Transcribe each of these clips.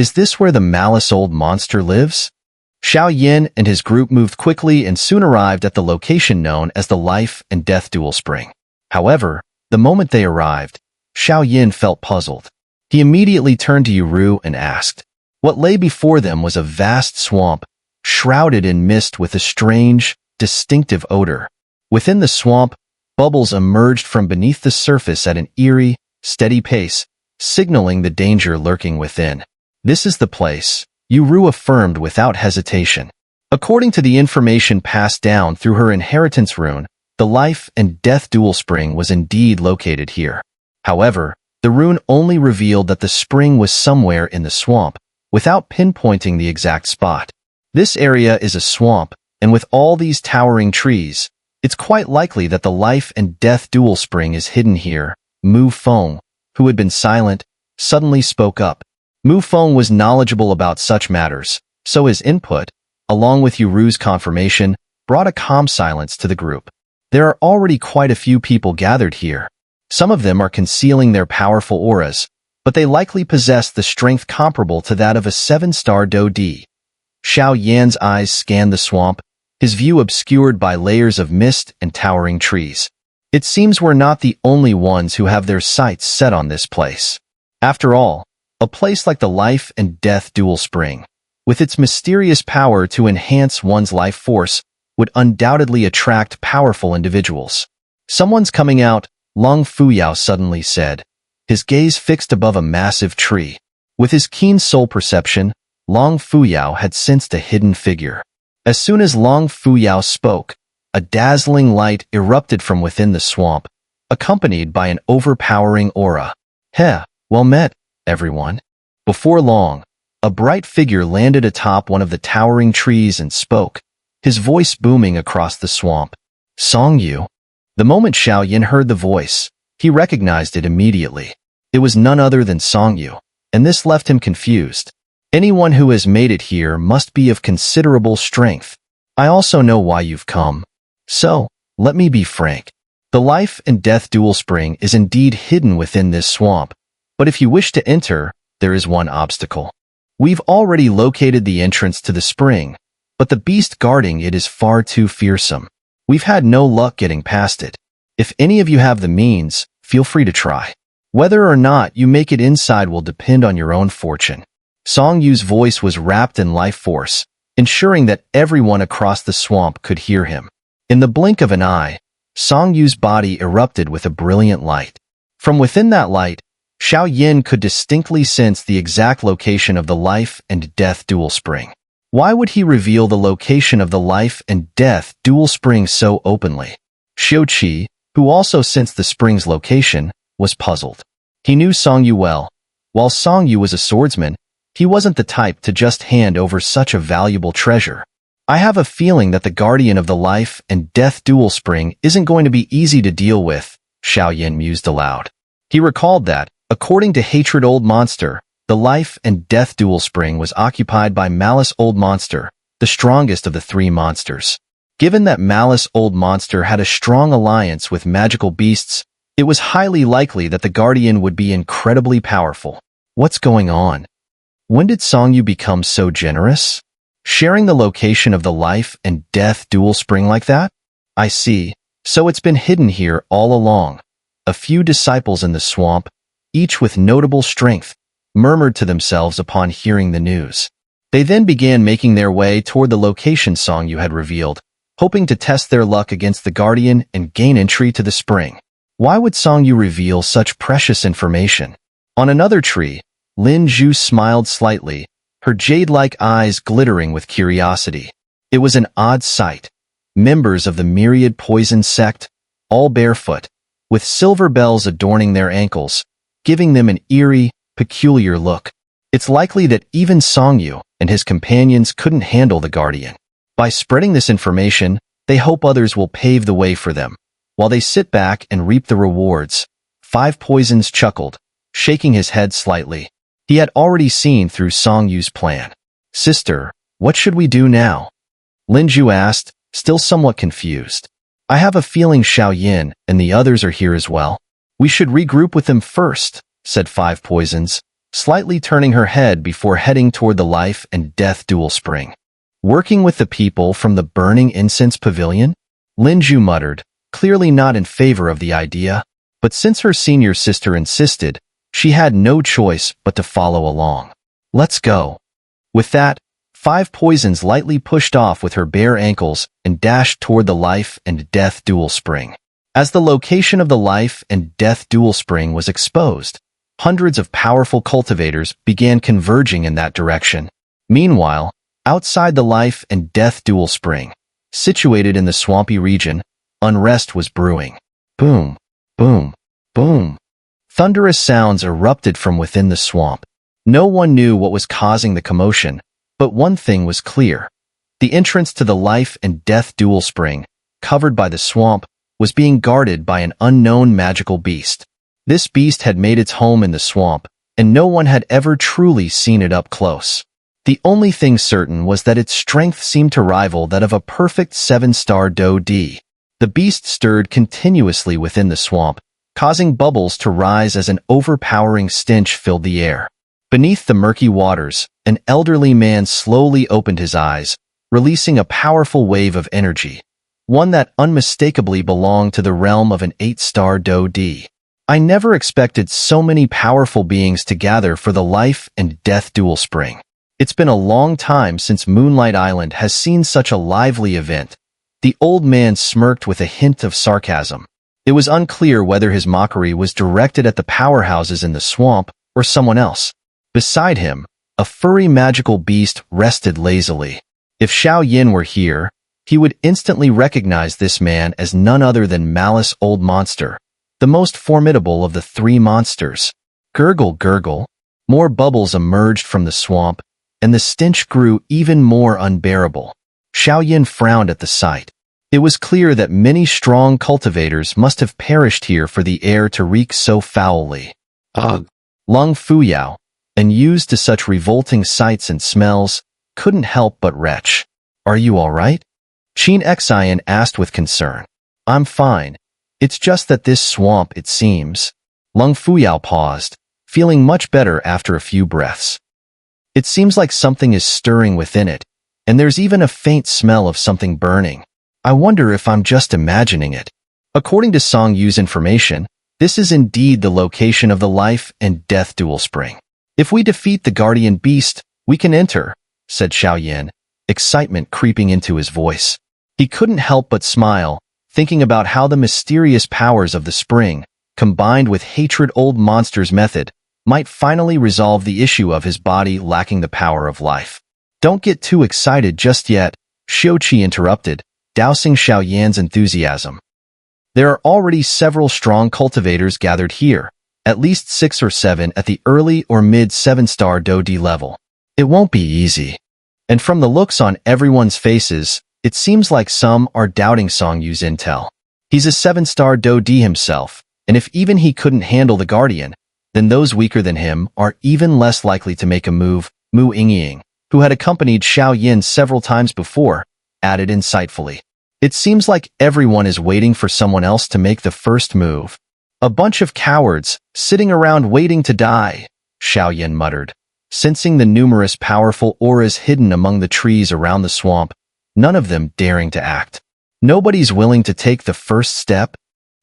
Is this where the malice old monster lives? Xiao Yan and his group moved quickly and soon arrived at the location known as the Life and Death Duel Spring. However, the moment they arrived, Xiao Yan felt puzzled. He immediately turned to Yuru and asked. What lay before them was a vast swamp, shrouded in mist with a strange, distinctive odor. Within the swamp, bubbles emerged from beneath the surface at an eerie, steady pace, signaling the danger lurking within. This is the place, Yuru affirmed without hesitation. According to the information passed down through her inheritance rune, the Life and Death Duel Spring was indeed located here. However, the rune only revealed that the spring was somewhere in the swamp, without pinpointing the exact spot. This area is a swamp, and with all these towering trees, it's quite likely that the Life and Death Duel Spring is hidden here. Mu Feng, who had been silent, suddenly spoke up. Mu Feng was knowledgeable about such matters, so his input, along with Yuru's confirmation, brought a calm silence to the group. There are already quite a few people gathered here. Some of them are concealing their powerful auras, but they likely possess the strength comparable to that of a 7-star Do-D. Xiao Yan's eyes scanned the swamp, his view obscured by layers of mist and towering trees. It seems we're not the only ones who have their sights set on this place. After all, a place like the Life and Death Duel Spring, with its mysterious power to enhance one's life force, would undoubtedly attract powerful individuals. Someone's coming out, Long Fuyao suddenly said, his gaze fixed above a massive tree. With his keen soul perception, Long Fuyao had sensed a hidden figure. As soon as Long Fuyao spoke, a dazzling light erupted from within the swamp, accompanied by an overpowering aura. Heh, well met, everyone. Before long, a bright figure landed atop one of the towering trees and spoke, his voice booming across the swamp. Song Yu. The moment Xiao Yan heard the voice, he recognized it immediately. It was none other than Song Yu, and this left him confused. Anyone who has made it here must be of considerable strength. I also know why you've come. So, let me be frank. The Life and Death Duel Spring is indeed hidden within this swamp, but if you wish to enter, there is one obstacle. We've already located the entrance to the spring, but the beast guarding it is far too fearsome. We've had no luck getting past it. If any of you have the means, feel free to try. Whether or not you make it inside will depend on your own fortune. Song Yu's voice was wrapped in life force, ensuring that everyone across the swamp could hear him. In the blink of an eye, Song Yu's body erupted with a brilliant light. From within that light, Xiao Yan could distinctly sense the exact location of the Life and Death Duel Spring. Why would he reveal the location of the Life and Death Duel Spring so openly? Xiao Qi, who also sensed the spring's location, was puzzled. He knew Song Yu well. While Song Yu was a swordsman, he wasn't the type to just hand over such a valuable treasure. I have a feeling that the guardian of the Life and Death Duel Spring isn't going to be easy to deal with, Xiao Yan mused aloud. He recalled that, according to Hatred Old Monster, the Life and Death Duel Spring was occupied by Malice Old Monster, the strongest of the three monsters. Given that Malice Old Monster had a strong alliance with magical beasts, it was highly likely that the Guardian would be incredibly powerful. What's going on? When did Song Yu become so generous? Sharing the location of the Life and Death Duel Spring like that? I see. So it's been hidden here all along. A few disciples in the swamp, each with notable strength, murmured to themselves upon hearing the news. They then began making their way toward the location Song Yu had revealed, hoping to test their luck against the Guardian and gain entry to the spring. Why would Song Yu reveal such precious information? On another tree, Lin Zhu smiled slightly, her jade-like eyes glittering with curiosity. It was an odd sight. Members of the myriad poison sect, all barefoot, with silver bells adorning their ankles, giving them an eerie, peculiar look. It's likely that even Song Yu and his companions couldn't handle the Guardian. By spreading this information, they hope others will pave the way for them. While they sit back and reap the rewards, Five Poisons chuckled, shaking his head slightly. He had already seen through Song Yu's plan. Sister, what should we do now? Lin Zhu asked, still somewhat confused. I have a feeling Xiao Yan and the others are here as well. We should regroup with them first, said Five Poisons, slightly turning her head before heading toward the life and death duel spring. Working with the people from the burning incense pavilion? Linju muttered, clearly not in favor of the idea, but since her senior sister insisted, she had no choice but to follow along. Let's go. With that, 5 poisons lightly pushed off with her bare ankles and dashed toward the life and death duel spring. As the location of the life and death duel spring was exposed, hundreds of powerful cultivators began converging in that direction. Meanwhile, outside the life and death duel spring, situated in the swampy region, unrest was brewing. Boom, boom, boom. Thunderous sounds erupted from within the swamp. No one knew what was causing the commotion, but one thing was clear. The entrance to the life and death duel spring, covered by the swamp, was being guarded by an unknown magical beast. This beast had made its home in the swamp, and no one had ever truly seen it up close. The only thing certain was that its strength seemed to rival that of a perfect 7-star Do-D. The beast stirred continuously within the swamp, causing bubbles to rise as an overpowering stench filled the air. Beneath the murky waters, an elderly man slowly opened his eyes, releasing a powerful wave of energy, one that unmistakably belonged to the realm of an 8-star Do-D. I never expected so many powerful beings to gather for the life and death duel spring. It's been a long time since Moonlight Island has seen such a lively event. The old man smirked with a hint of sarcasm. It was unclear whether his mockery was directed at the powerhouses in the swamp or someone else. Beside him, a furry magical beast rested lazily. If Xiao Yan were here, he would instantly recognize this man as none other than Malice Old Monster, the most formidable of the 3 monsters. Gurgle, gurgle. More bubbles emerged from the swamp, and the stench grew even more unbearable. Xiao Yan frowned at the sight. It was clear that many strong cultivators must have perished here for the air to reek so foully. Ugh! Lung Fuyao, unused to such revolting sights and smells, couldn't help but retch. Are you all right? Qin Xian asked with concern. I'm fine. It's just that this swamp, it seems. Lung Fuyao paused, feeling much better after a few breaths. It seems like something is stirring within it, and there's even a faint smell of something burning. I wonder if I'm just imagining it. According to Song Yu's information, this is indeed the location of the life and death duel spring. If we defeat the guardian beast, we can enter, said Xiao Yan, excitement creeping into his voice. He couldn't help but smile, thinking about how the mysterious powers of the spring, combined with hatred old monster's method, might finally resolve the issue of his body lacking the power of life. Don't get too excited just yet, Xiuqi interrupted, dousing Xiao Yan's enthusiasm. There are already several strong cultivators gathered here, at least 6 or 7 at the early or mid 7-star Do-D level. It won't be easy. And from the looks on everyone's faces, it seems like some are doubting Song Yu's intel. He's a 7-star Do-D himself, and if even he couldn't handle the Guardian, then those weaker than him are even less likely to make a move. Mu Yingying, who had accompanied Xiao Yan several times before, added insightfully. It seems like everyone is waiting for someone else to make the first move. A bunch of cowards, sitting around waiting to die, Xiao Yan muttered. Sensing the numerous powerful auras hidden among the trees around the swamp, none of them daring to act. Nobody's willing to take the first step?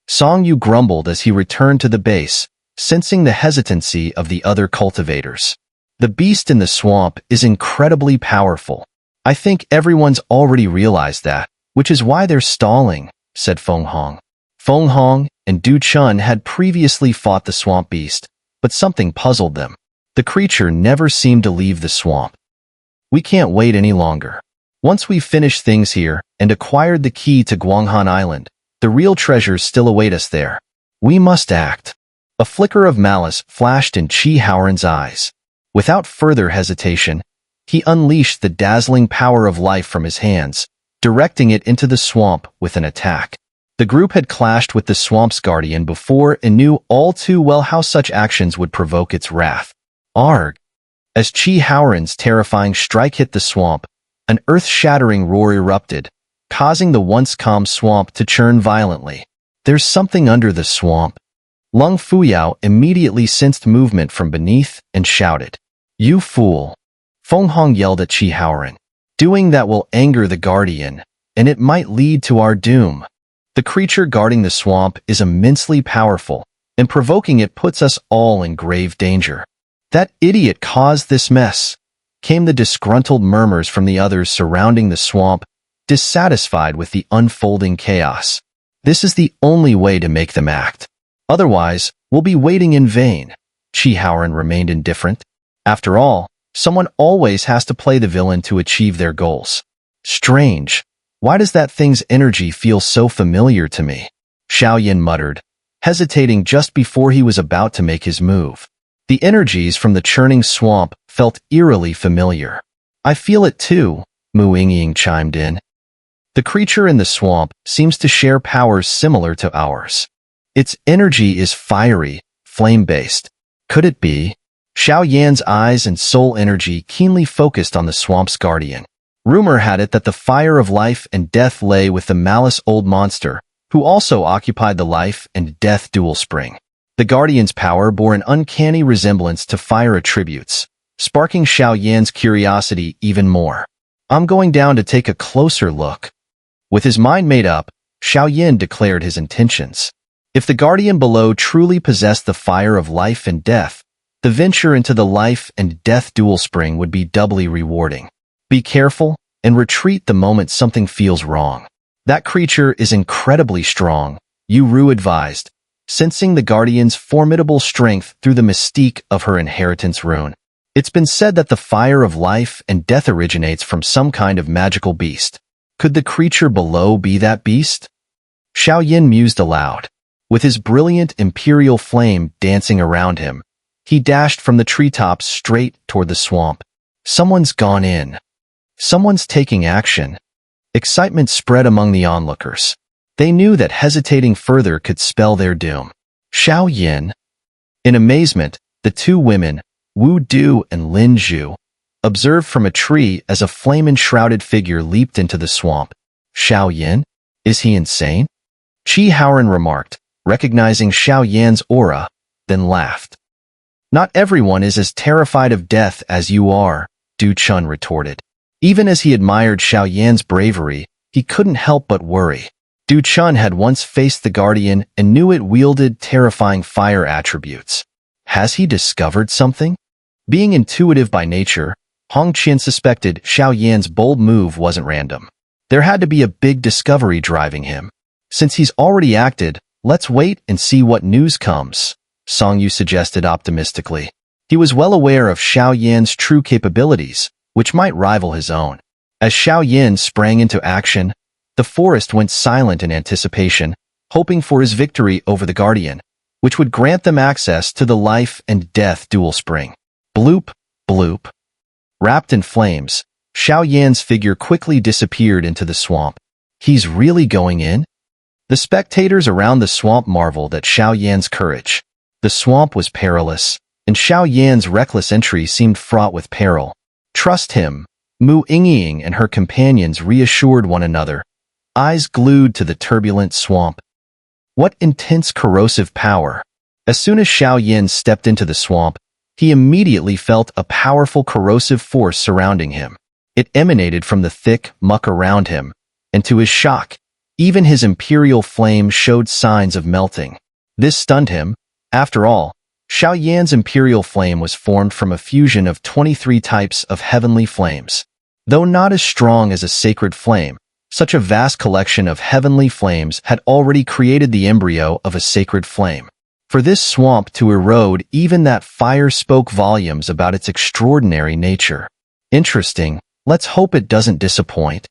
Song Yu grumbled as he returned to the base, sensing the hesitancy of the other cultivators. The beast in the swamp is incredibly powerful. I think everyone's already realized that, which is why they're stalling, said Feng Hong. Feng Hong and Du Chun had previously fought the swamp beast, but something puzzled them. The creature never seemed to leave the swamp. We can't wait any longer. Once we've finished things here and acquired the key to Guanghan Island, the real treasures still await us there. We must act. A flicker of malice flashed in Qi Haoran's eyes. Without further hesitation, he unleashed the dazzling power of life from his hands, directing it into the swamp with an attack. The group had clashed with the swamp's guardian before and knew all too well how such actions would provoke its wrath. Arg! As Qi Haoran's terrifying strike hit the swamp, an earth-shattering roar erupted, causing the once calm swamp to churn violently. There's something under the swamp. Lung Fuyao immediately sensed movement from beneath and shouted, "You fool!" Feng Hong yelled at Qi Haoran. "Doing that will anger the guardian, and it might lead to our doom. The creature guarding the swamp is immensely powerful, and provoking it puts us all in grave danger. That idiot caused this mess," came the disgruntled murmurs from the others surrounding the swamp, dissatisfied with the unfolding chaos. "This is the only way to make them act. Otherwise, we'll be waiting in vain." Qi Haoran remained indifferent. After all, someone always has to play the villain to achieve their goals. "Strange. Why does that thing's energy feel so familiar to me?" Xiao Yan muttered, hesitating just before he was about to make his move. The energies from the churning swamp felt eerily familiar. "I feel it too," Mu Yingying chimed in. "The creature in the swamp seems to share powers similar to ours. Its energy is fiery, flame-based. Could it be?" Xiao Yan's eyes and soul energy keenly focused on the swamp's guardian. Rumor had it that the fire of life and death lay with the malice old monster, who also occupied the life and death dual spring. The guardian's power bore an uncanny resemblance to fire attributes, sparking Xiao Yan's curiosity even more. "I'm going down to take a closer look." With his mind made up, Xiao Yan declared his intentions. If the guardian below truly possessed the fire of life and death, the venture into the life and death dual spring would be doubly rewarding. Be careful and retreat the moment something feels wrong. That creature is incredibly strong, Yu Ru advised, sensing the guardian's formidable strength through the mystique of her inheritance rune. It's been said that the fire of life and death originates from some kind of magical beast. Could the creature below be that beast? Xiao Yan mused aloud. With his brilliant imperial flame dancing around him, he dashed from the treetops straight toward the swamp. Someone's gone in. Someone's taking action. Excitement spread among the onlookers. They knew that hesitating further could spell their doom. Xiao Yan. In amazement, the two women, Wu Du and Lin Zhu, observed from a tree as a flame-enshrouded figure leaped into the swamp. Xiao Yan? Is he insane? Qi Haoran remarked, recognizing Xiao Yan's aura, then laughed. Not everyone is as terrified of death as you are, Du Chun retorted. Even as he admired Xiao Yan's bravery, he couldn't help but worry. Du Chun had once faced the Guardian and knew it wielded terrifying fire attributes. Has he discovered something? Being intuitive by nature, Hong Qian suspected Xiao Yan's bold move wasn't random. There had to be a big discovery driving him. Since he's already acted, let's wait and see what news comes, Song Yu suggested optimistically. He was well aware of Xiao Yan's true capabilities, which might rival his own. As Xiao Yan sprang into action, the forest went silent in anticipation, hoping for his victory over the Guardian, which would grant them access to the life and death dual spring. Bloop, bloop. Wrapped in flames, Xiao Yan's figure quickly disappeared into the swamp. He's really going in? The spectators around the swamp marveled at Xiao Yan's courage. The swamp was perilous, and Xiao Yan's reckless entry seemed fraught with peril. Trust him, Mu Yingying and her companions reassured one another, eyes glued to the turbulent swamp. What intense corrosive power! As soon as Xiao Yan stepped into the swamp, he immediately felt a powerful corrosive force surrounding him. It emanated from the thick muck around him, and to his shock, even his imperial flame showed signs of melting. This stunned him. After all, Xiao Yan's imperial flame was formed from a fusion of 23 types of heavenly flames. Though not as strong as a sacred flame, such a vast collection of heavenly flames had already created the embryo of a sacred flame. For this swamp to erode even that fire spoke volumes about its extraordinary nature. Interesting, let's hope it doesn't disappoint.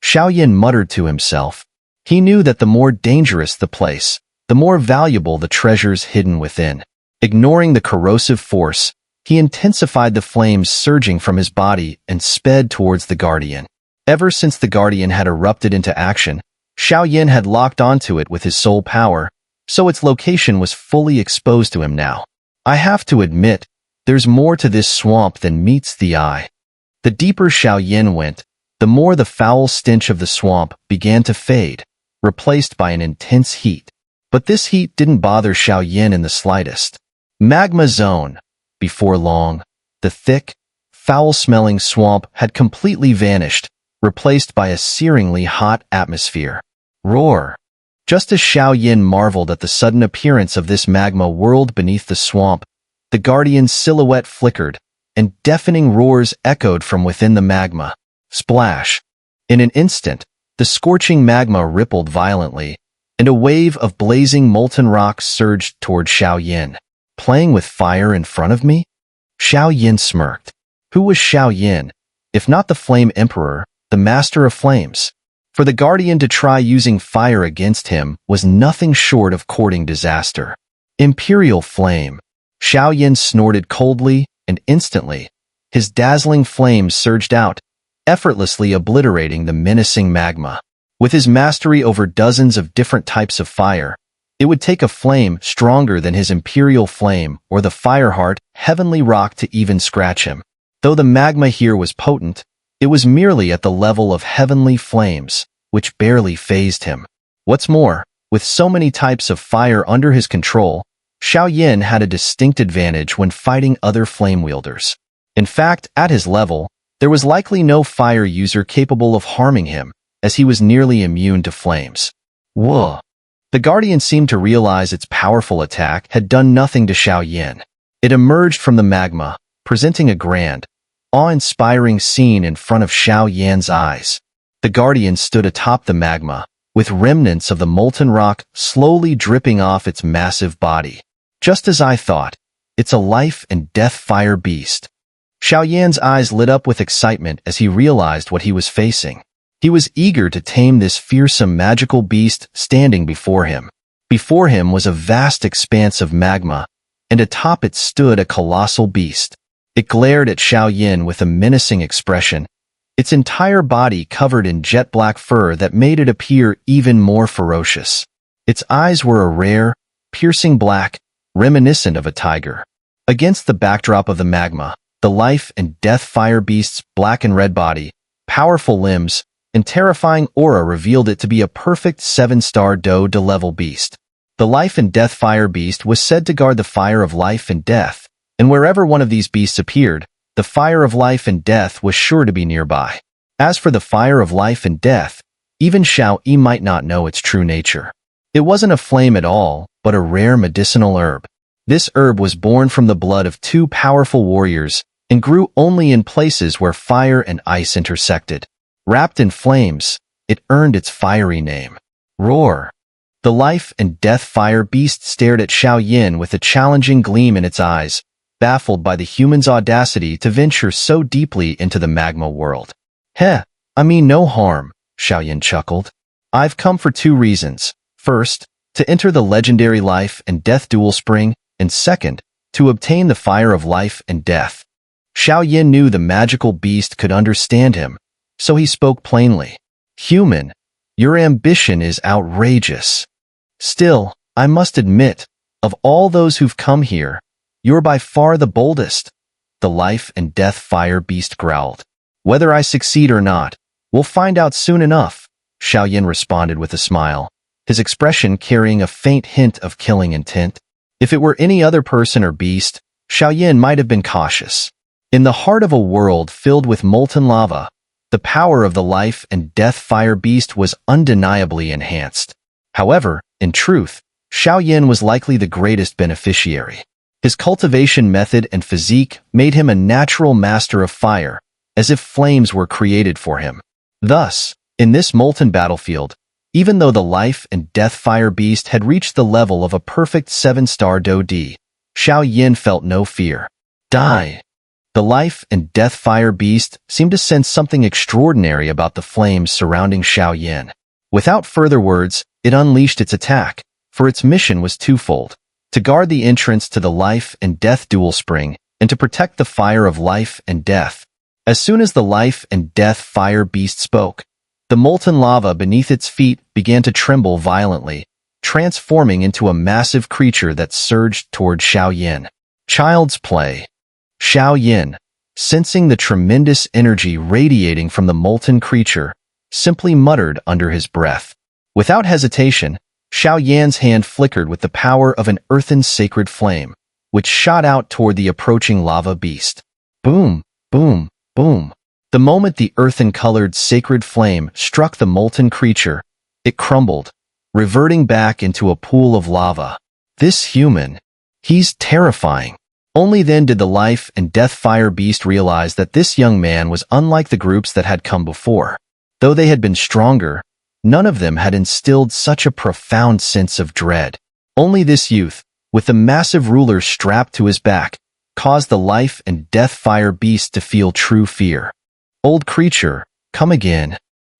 Xiao Yan muttered to himself. He knew that the more dangerous the place, the more valuable the treasures hidden within. Ignoring the corrosive force, he intensified the flames surging from his body and sped towards the Guardian. Ever since the Guardian had erupted into action, Xiao Yan had locked onto it with his soul power, so its location was fully exposed to him now. I have to admit, there's more to this swamp than meets the eye. The deeper Xiao Yan went, the more the foul stench of the swamp began to fade, replaced by an intense heat. But this heat didn't bother Xiao Yan in the slightest. Magma zone. Before long, the thick, foul-smelling swamp had completely vanished, replaced by a searingly hot atmosphere. Roar. Just as Xiao Yan marveled at the sudden appearance of this magma world beneath the swamp, the Guardian's silhouette flickered, and deafening roars echoed from within the magma. Splash. In an instant, the scorching magma rippled violently, and a wave of blazing molten rock surged toward Xiao Yan. Playing with fire in front of me? Xiao Yan smirked. Who was Xiao Yan, if not the Flame Emperor, the Master of Flames? For the Guardian to try using fire against him was nothing short of courting disaster. Imperial Flame. Xiao Yan snorted coldly, and instantly, his dazzling flames surged out, effortlessly obliterating the menacing magma. With his mastery over dozens of different types of fire, it would take a flame stronger than his Imperial Flame or the Fireheart Heavenly Rock to even scratch him. Though the magma here was potent, it was merely at the level of heavenly flames, which barely fazed him. What's more, with so many types of fire under his control, Xiao Yan had a distinct advantage when fighting other flame wielders. In fact, at his level, there was likely no fire user capable of harming him, as he was nearly immune to flames. Whoa! The Guardian seemed to realize its powerful attack had done nothing to Xiao Yan. It emerged from the magma, presenting a grand, awe-inspiring scene in front of Xiao Yan's eyes. The Guardian stood atop the magma, with remnants of the molten rock slowly dripping off its massive body. Just as I thought, it's a life and death fire beast. Xiao Yan's eyes lit up with excitement as he realized what he was facing. He was eager to tame this fearsome magical beast standing before him. Before him was a vast expanse of magma, and atop it stood a colossal beast. It glared at Xiao Yan with a menacing expression, its entire body covered in jet-black fur that made it appear even more ferocious. Its eyes were a rare, piercing black, reminiscent of a tiger. Against the backdrop of the magma, the life and death fire beast's black and red body, powerful limbs, and terrifying aura revealed it to be a perfect 7-star Do-level beast. The life and death fire beast was said to guard the fire of life and death, and wherever one of these beasts appeared, the fire of life and death was sure to be nearby. As for the fire of life and death, even Xiao Yi might not know its true nature. It wasn't a flame at all, but a rare medicinal herb. This herb was born from the blood of two powerful warriors and grew only in places where fire and ice intersected. Wrapped in flames, it earned its fiery name. Roar. The life and death fire beast stared at Xiao Yan with a challenging gleam in its eyes, baffled by the human's audacity to venture so deeply into the magma world. Heh, I mean no harm, Xiao Yan chuckled. I've come for two reasons. First, to enter the legendary life and death dual spring, and second, to obtain the fire of life and death. Xiao Yan knew the magical beast could understand him, so he spoke plainly. Human, your ambition is outrageous. Still, I must admit, of all those who've come here, you're by far the boldest. The life and death fire beast growled. Whether I succeed or not, we'll find out soon enough, Xiao Yan responded with a smile, his expression carrying a faint hint of killing intent. If it were any other person or beast, Xiao Yan might have been cautious. In the heart of a world filled with molten lava, the power of the life and death fire beast was undeniably enhanced. However, in truth, Xiao Yan was likely the greatest beneficiary. His cultivation method and physique made him a natural master of fire, as if flames were created for him. Thus, in this molten battlefield, even though the life and death fire beast had reached the level of a perfect 7-star Do-D, Xiao Yan felt no fear. Die! The life and death fire beast seemed to sense something extraordinary about the flames surrounding Xiao Yan. Without further words, it unleashed its attack, for its mission was twofold: to guard the entrance to the life and death dual spring, and to protect the fire of life and death. As soon as the life and death fire beast spoke, the molten lava beneath its feet began to tremble violently, transforming into a massive creature that surged toward Xiao Yan. Child's play. Xiao Yan, sensing the tremendous energy radiating from the molten creature, simply muttered under his breath. Without hesitation, Xiao Yan's hand flickered with the power of an earthen sacred flame, which shot out toward the approaching lava beast. Boom, boom, boom. The moment the earthen-colored sacred flame struck the molten creature, it crumbled, reverting back into a pool of lava. This human, he's terrifying. Only then did the life and death fire beast realize that this young man was unlike the groups that had come before. Though they had been stronger, none of them had instilled such a profound sense of dread. Only this youth, with the massive ruler strapped to his back, caused the life and death fire beast to feel true fear. "Old creature, come again,"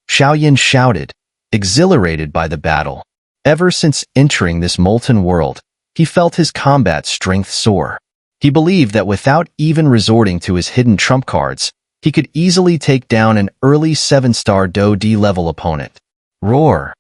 Xiao Yan shouted, exhilarated by the battle. Ever since entering this molten world, he felt his combat strength soar. He believed that without even resorting to his hidden trump cards, he could easily take down an early 7-star Do-D level opponent. Roar!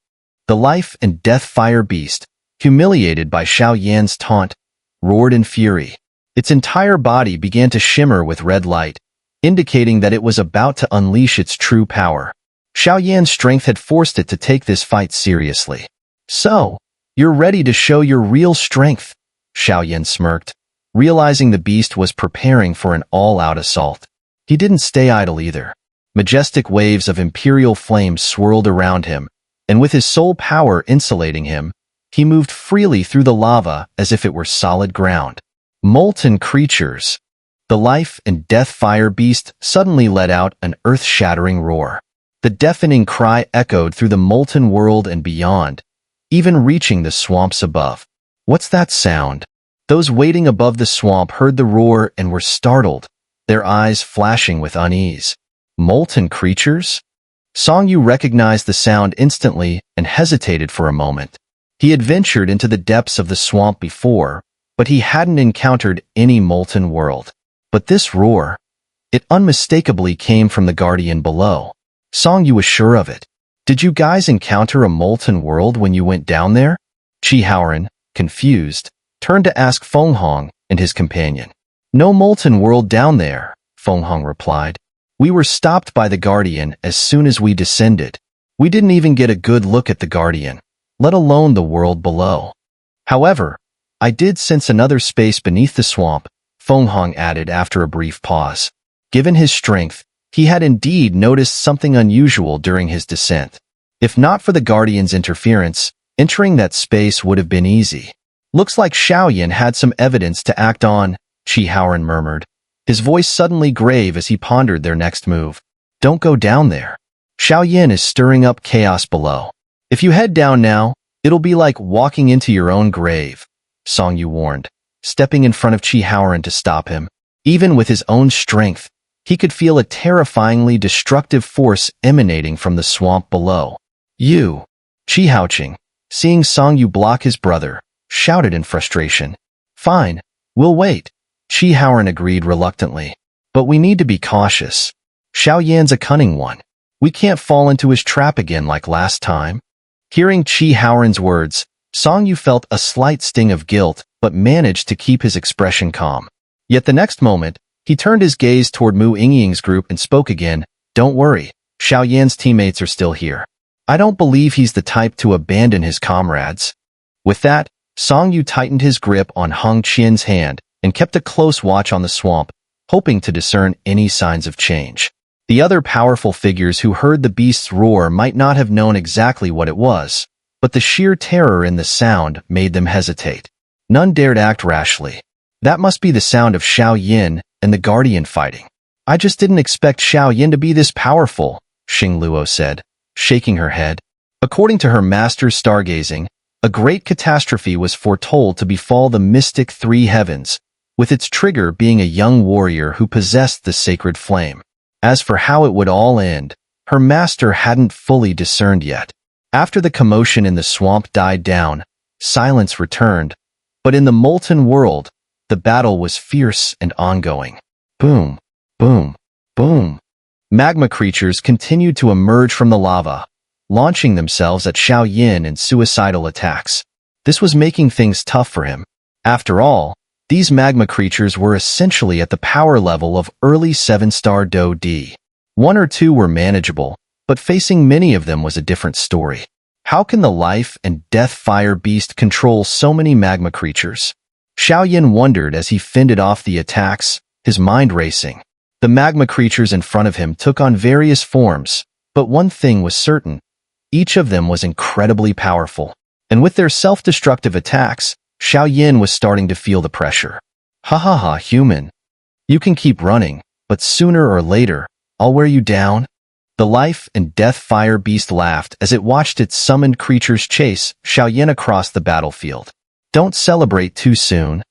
The life and death fire beast, humiliated by Xiao Yan's taunt, roared in fury. Its entire body began to shimmer with red light, indicating that it was about to unleash its true power. Xiao Yan's strength had forced it to take this fight seriously. "So, you're ready to show your real strength," Xiao Yan smirked, realizing the beast was preparing for an all-out assault. He didn't stay idle either. Majestic waves of imperial flame swirled around him, and with his soul power insulating him, he moved freely through the lava as if it were solid ground. Molten creatures! The life and death fire beast suddenly let out an earth-shattering roar. The deafening cry echoed through the molten world and beyond, even reaching the swamps above. What's that sound? Those waiting above the swamp heard the roar and were startled, their eyes flashing with unease. Molten creatures? Song Yu recognized the sound instantly and hesitated for a moment. He had ventured into the depths of the swamp before, but he hadn't encountered any molten world. But this roar, it unmistakably came from the guardian below. Song Yu was sure of it. "Did you guys encounter a molten world when you went down there?" Chi Haoran, confused, turned to ask Feng Hong and his companion. "No molten world down there," Feng Hong replied. "We were stopped by the guardian as soon as we descended. We didn't even get a good look at the guardian, let alone the world below. However, I did sense another space beneath the swamp," Feng Hong added after a brief pause. Given his strength, he had indeed noticed something unusual during his descent. If not for the guardian's interference, entering that space would have been easy. "Looks like Xiao Yan had some evidence to act on," Chi Haoran murmured, his voice suddenly grave as he pondered their next move. "Don't go down there. Xiao Yan is stirring up chaos below. If you head down now, it'll be like walking into your own grave," Song Yu warned, stepping in front of Chi Haoran to stop him. Even with his own strength, he could feel a terrifyingly destructive force emanating from the swamp below. "You!" Chi Haoqing, seeing Song Yu block his brother, shouted in frustration. "Fine, we'll wait," Chi Haoran agreed reluctantly. "But we need to be cautious. Xiao Yan's a cunning one. We can't fall into his trap again like last time." Hearing Chi Haoran's words, Song Yu felt a slight sting of guilt but managed to keep his expression calm. Yet the next moment, he turned his gaze toward Mu Yingying's group and spoke again. "Don't worry, Xiao Yan's teammates are still here. I don't believe he's the type to abandon his comrades." With that, Song Yu tightened his grip on Hung Qian's hand and kept a close watch on the swamp, hoping to discern any signs of change. The other powerful figures who heard the beast's roar might not have known exactly what it was, but the sheer terror in the sound made them hesitate. None dared act rashly. "That must be the sound of Xiao Yan and the Guardian fighting. I just didn't expect Xiao Yan to be this powerful," Xing Luo said, shaking her head. According to her master's stargazing, a great catastrophe was foretold to befall the mystic Three Heavens, with its trigger being a young warrior who possessed the sacred flame. As for how it would all end, her master hadn't fully discerned yet. After the commotion in the swamp died down, silence returned, but in the molten world, the battle was fierce and ongoing. Boom, boom, boom. Magma creatures continued to emerge from the lava, launching themselves at Xiao Yan in suicidal attacks. This was making things tough for him. After all, these magma creatures were essentially at the power level of early 7-star Do-D. One or two were manageable, but facing many of them was a different story. How can the life and death fire beast control so many magma creatures? Xiao Yan wondered as he fended off the attacks, his mind racing. The magma creatures in front of him took on various forms, but one thing was certain. Each of them was incredibly powerful. And with their self-destructive attacks, Xiao Yan was starting to feel the pressure. Ha ha ha, human. You can keep running, but sooner or later, I'll wear you down. The life and death fire beast laughed as it watched its summoned creatures chase Xiao Yan across the battlefield. Don't celebrate too soon.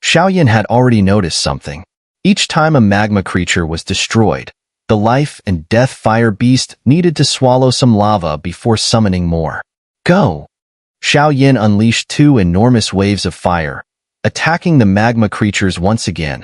Xiao Yan had already noticed something. Each time a magma creature was destroyed, the life and death fire beast needed to swallow some lava before summoning more. Go! Xiao Yan unleashed 2 enormous waves of fire, attacking the magma creatures once again,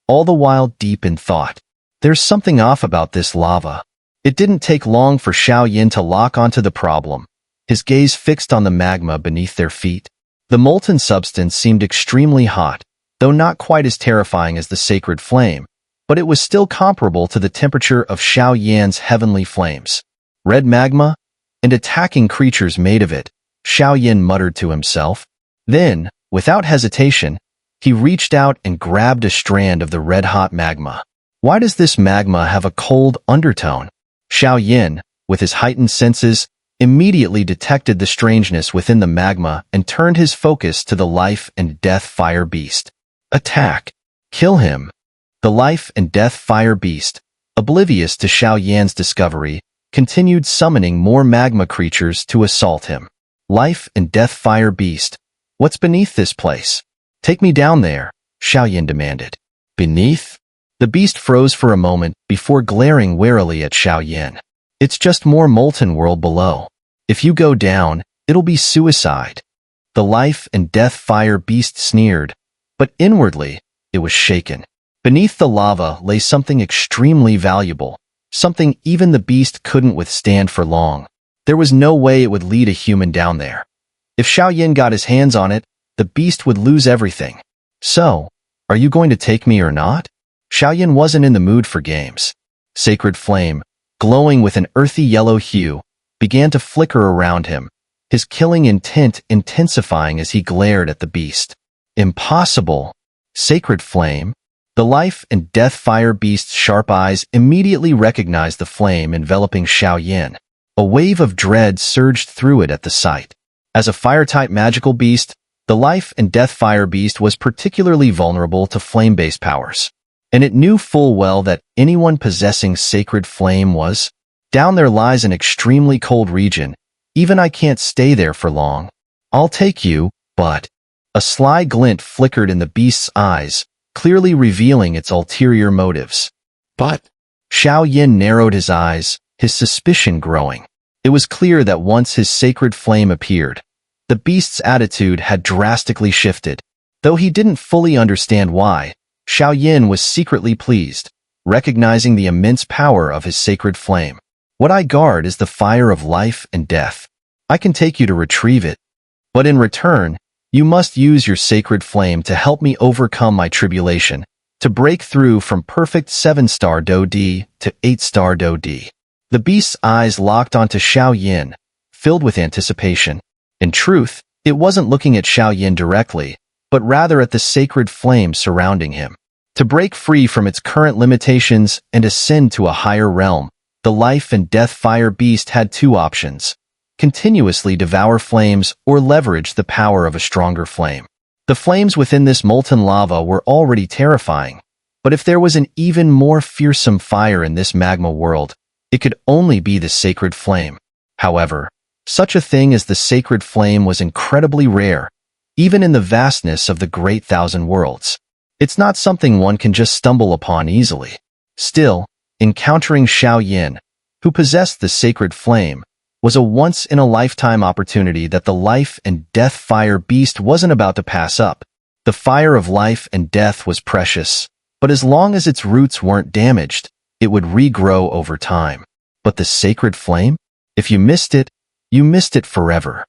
all the while deep in thought. There's something off about this lava. It didn't take long for Xiao Yan to lock onto the problem, his gaze fixed on the magma beneath their feet. The molten substance seemed extremely hot, though not quite as terrifying as the sacred flame, but it was still comparable to the temperature of Xiao Yan's heavenly flames. Red magma? And attacking creatures made of it, Xiao Yan muttered to himself. Then, without hesitation, he reached out and grabbed a strand of the red-hot magma. Why does this magma have a cold undertone? Xiao Yan, with his heightened senses, immediately detected the strangeness within the magma and turned his focus to the life and death fire beast. Attack! Kill him! The life and death fire beast, oblivious to Xiao Yan's discovery, continued summoning more magma creatures to assault him. Life and death fire beast, what's beneath this place? Take me down there, Xiao Yan demanded. Beneath? The beast froze for a moment before glaring warily at Xiao Yan. It's just more molten world below. If you go down, it'll be suicide. The life and death fire beast sneered, but inwardly, it was shaken. Beneath the lava lay something extremely valuable, something even the beast couldn't withstand for long. There was no way it would lead a human down there. If Xiao Yan got his hands on it, the beast would lose everything. So, are you going to take me or not? Xiao Yan wasn't in the mood for games. Sacred flame, glowing with an earthy yellow hue, began to flicker around him, his killing intent intensifying as he glared at the beast. Impossible! Sacred flame? The life and death fire beast's sharp eyes immediately recognized the flame enveloping Xiao Yan. A wave of dread surged through it at the sight. As a fire-type magical beast, the life and death fire beast was particularly vulnerable to flame-based powers. And it knew full well that anyone possessing sacred flame was, down there lies an extremely cold region. Even I can't stay there for long. I'll take you, but... A sly glint flickered in the beast's eyes, clearly revealing its ulterior motives. But... Xiao Yan narrowed his eyes, his suspicion growing. It was clear that once his sacred flame appeared, the beast's attitude had drastically shifted. Though he didn't fully understand why, Xiao Yan was secretly pleased, recognizing the immense power of his sacred flame. What I guard is the fire of life and death. I can take you to retrieve it. But in return, you must use your sacred flame to help me overcome my tribulation, to break through from perfect 7-star Do D to 8-star Do D. The beast's eyes locked onto Xiao Yan, filled with anticipation. In truth, it wasn't looking at Xiao Yan directly, but rather at the sacred flame surrounding him. To break free from its current limitations and ascend to a higher realm, the life and death fire beast had 2 options: continuously devour flames or leverage the power of a stronger flame. The flames within this molten lava were already terrifying, but if there was an even more fearsome fire in this magma world, it could only be the sacred flame. However, such a thing as the sacred flame was incredibly rare, even in the vastness of the Great Thousand Worlds. It's not something one can just stumble upon easily. Still, encountering Xiao Yan, who possessed the sacred flame, was a once-in-a-lifetime opportunity that the life and death fire beast wasn't about to pass up. The fire of life and death was precious, but as long as its roots weren't damaged, it would regrow over time. But the sacred flame? If you missed it, you missed it forever.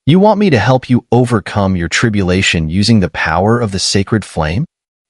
You want me to help you overcome your tribulation using the power of the sacred flame?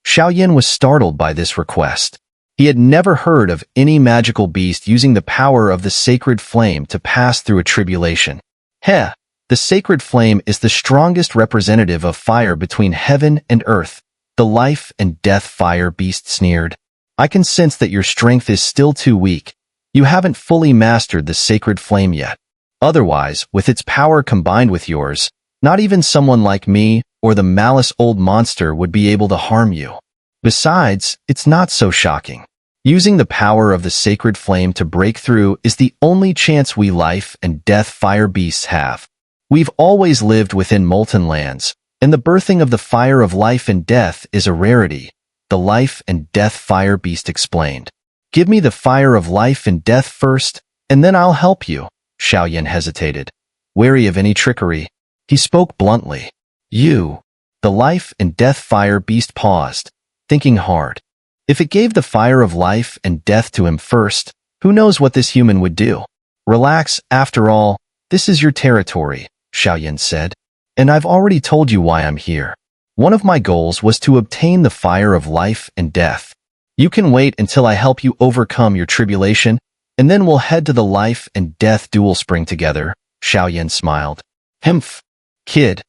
Xiao Yan was startled by this request. He had never heard of any magical beast using the power of the sacred flame to pass through a tribulation. Heh, the sacred flame is the strongest representative of fire between heaven and earth. The life and death fire beast sneered. I can sense that your strength is still too weak. You haven't fully mastered the sacred flame yet. Otherwise, with its power combined with yours, not even someone like me or the malice old monster would be able to harm you. Besides, it's not so shocking. Using the power of the sacred flame to break through is the only chance we life and death fire beasts have. We've always lived within molten lands, and the birthing of the fire of life and death is a rarity, the life and death fire beast explained. Give me the fire of life and death first, and then I'll help you. Xiao Yan hesitated, wary of any trickery. He spoke bluntly. You. The life and death fire beast paused, thinking hard. If it gave the fire of life and death to him first, who knows what this human would do? Relax, after all, this is your territory, Xiao Yan said. And I've already told you why I'm here. One of my goals was to obtain the fire of life and death. You can wait until I help you overcome your tribulation, and then we'll head to the life and death dual spring together, Xiao Yan smiled. Hmph. Kid,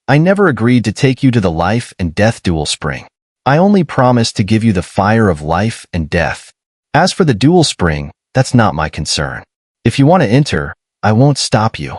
I never agreed to take you to the life and death dual spring. I only promised to give you the fire of life and death. As for the dual spring, that's not my concern. If you want to enter, I won't stop you.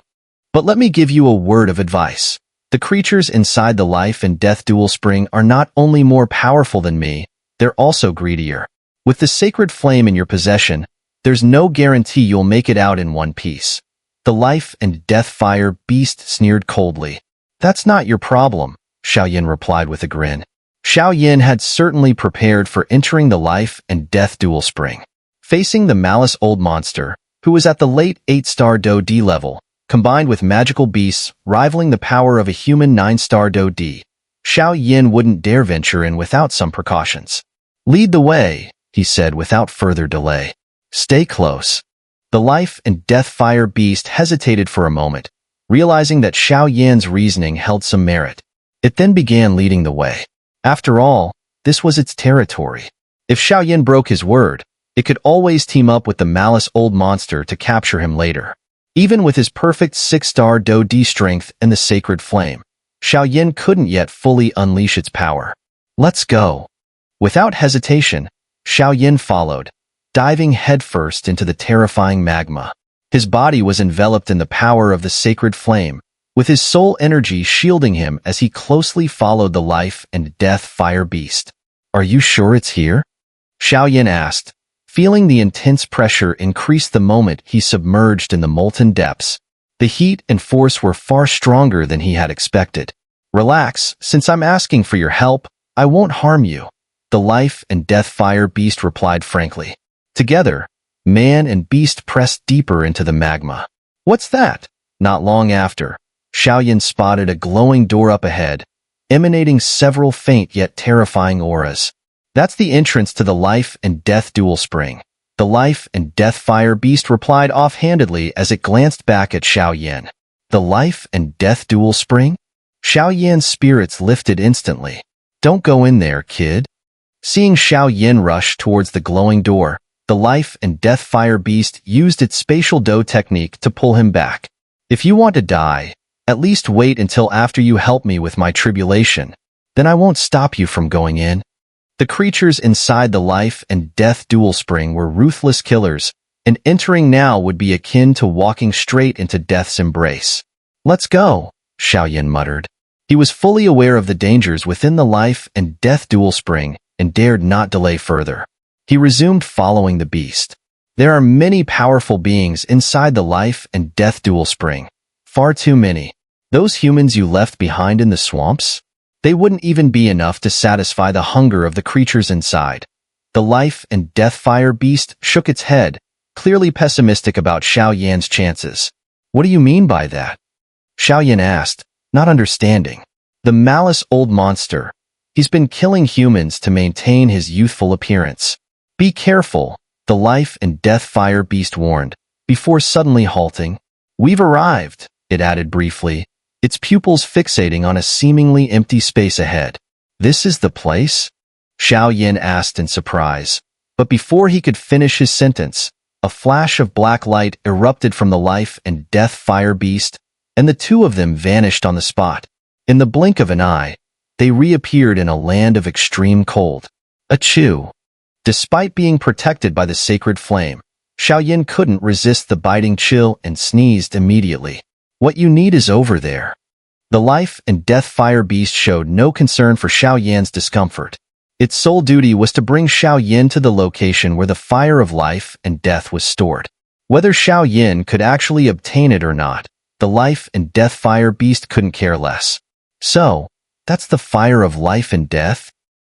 But let me give you a word of advice. The creatures inside the life and death dual spring are not only more powerful than me, they're also greedier. With the sacred flame in your possession, there's no guarantee you'll make it out in one piece. The life and death fire beast sneered coldly. That's not your problem, Xiao Yan replied with a grin. Xiao Yan had certainly prepared for entering the life and death dual spring. Facing the malice old monster, who was at the late 8-star Do D level, combined with magical beasts rivaling the power of a human 9-star Do D, Xiao Yan wouldn't dare venture in without some precautions. Lead the way, he said without further delay. Stay close. The life and death fire beast hesitated for a moment, realizing that Xiao Yan's reasoning held some merit. It then began leading the way. After all, this was its territory. If Xiao Yan broke his word, it could always team up with the malice old monster to capture him later. Even with his perfect 6-star Do D strength and the sacred flame, Xiao Yan couldn't yet fully unleash its power. Let's go. Without hesitation, Xiao Yan followed, diving headfirst into the terrifying magma. His body was enveloped in the power of the sacred flame, with his soul energy shielding him as he closely followed the life and death fire beast. Are you sure it's here? Xiao Yan asked, feeling the intense pressure increase the moment he submerged in the molten depths. The heat and force were far stronger than he had expected. Relax, since I'm asking for your help, I won't harm you, the life and death fire beast replied frankly. Together, man and beast pressed deeper into the magma. What's that? Not long after, Xiao Yan spotted a glowing door up ahead, emanating several faint yet terrifying auras. That's the entrance to the life and death dual spring. The life and death fire beast replied offhandedly as it glanced back at Xiao Yan. The life and death dual spring? Xiao Yan's spirits lifted instantly. Don't go in there, kid. Seeing Xiao Yan rush towards the glowing door, the life and death fire beast used its spatial Do technique to pull him back. If you want to die, at least wait until after you help me with my tribulation. Then I won't stop you from going in. The creatures inside the life and death dual spring were ruthless killers, and entering now would be akin to walking straight into death's embrace. Let's go, Xiao Yan muttered. He was fully aware of the dangers within the life and death dual spring and dared not delay further. He resumed following the beast. There are many powerful beings inside the life and death dual spring. Far too many. Those humans you left behind in the swamps? They wouldn't even be enough to satisfy the hunger of the creatures inside. The life and death fire beast shook its head, clearly pessimistic about Xiao Yan's chances. What do you mean by that? Xiao Yan asked, not understanding. The malice old monster. He's been killing humans to maintain his youthful appearance. Be careful, the life and death fire beast warned, before suddenly halting. We've arrived, it added briefly, its pupils fixating on a seemingly empty space ahead. This is the place? Xiao Yan asked in surprise. But before he could finish his sentence, a flash of black light erupted from the life and death fire beast, and the two of them vanished on the spot. In the blink of an eye, they reappeared in a land of extreme cold. Achoo! Despite being protected by the sacred flame, Xiao Yan couldn't resist the biting chill and sneezed immediately. What you need is over there. The life and death fire beast showed no concern for Xiao Yan's discomfort. Its sole duty was to bring Xiao Yan to the location where the fire of life and death was stored. Whether Xiao Yan could actually obtain it or not, the life and death fire beast couldn't care less. So, that's the fire of life and death?